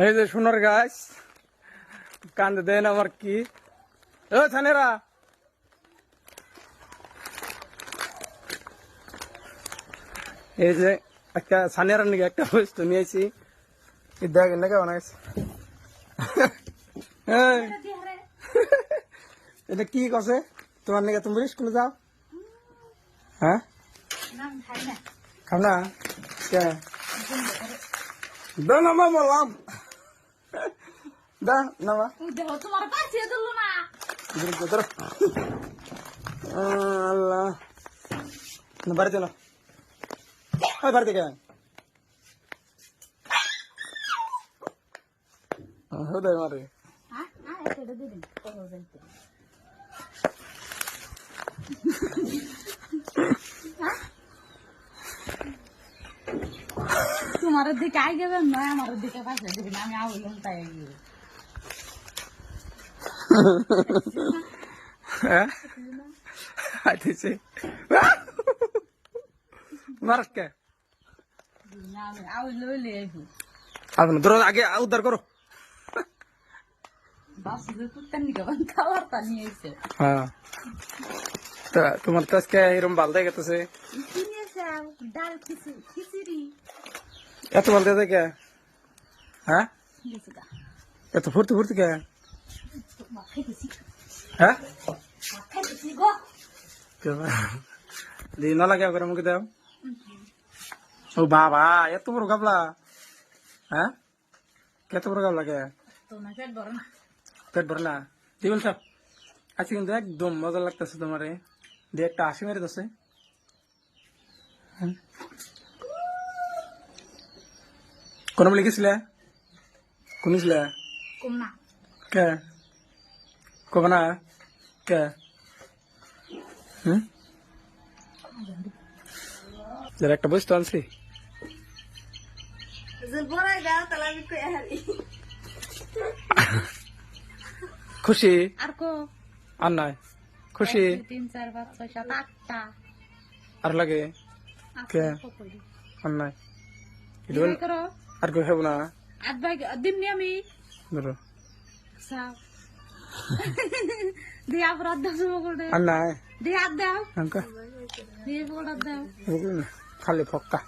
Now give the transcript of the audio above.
এই যে সোনার গাছ কান্দে দেন আমার কি ও ছানেরা এই যে একটা ছানেরা নাকি একটা বস্তু নিয়েছি দেখেন না কেমন আছে এটা কি কছে তোমার নাকি তুমি স্কুলে যাও হ্যাঁ খাও না কে দা নামা বললাম দা নামা তোমার কাছে দিল না আল্লাহ বাড়ি চলো বাড়ি থেকে হৃদয় মারে তোমার দিকে আই যাবেন নয় আমার দিকে পাশে দিবেন আমি আউলাম তাই গিয়ে আইতেছে মারস কে আমি আউল লইলে আপনি ধরো আগে উদ্ধার করো বাস যে কুত্তার নিকে খাওয়ার তা নিয়ে এসে হ্যাঁ তোমার তো আজকে এরকম ভাল দেখাতেছে ডাল খিচুড়ি এত ভাল দেখে হ্যাঁ এত ফুর্তি ফুর্তি কে হ্যাঁ না লাগে করে মুখে দাও ও বাবা এত বড় গাবলা হ্যাঁ কত বড় গাবলা কে পেট ভরে না কি বলছ আজকে কিন্তু একদম মজা লাগতেছে তোমার দিয়ে একটা হাসি মেরে দোষে কোন লিখেছিলে কোন ছিল কমনা কে কবে না কে যারা একটা বস্তু আনছি খুশি আর কো আর নাই খুশি 3 4 5 6 7 8টা আর লাগে কে আর নাই করো আর কেউ খাবো না আজ ভাই দিমনি আমি ধরো সাও দিয়া অপরাধ দাও করে আর নাই দিয়া দাও আঙ্কা দিয়া অপরাধ দাও খালি ফক্কা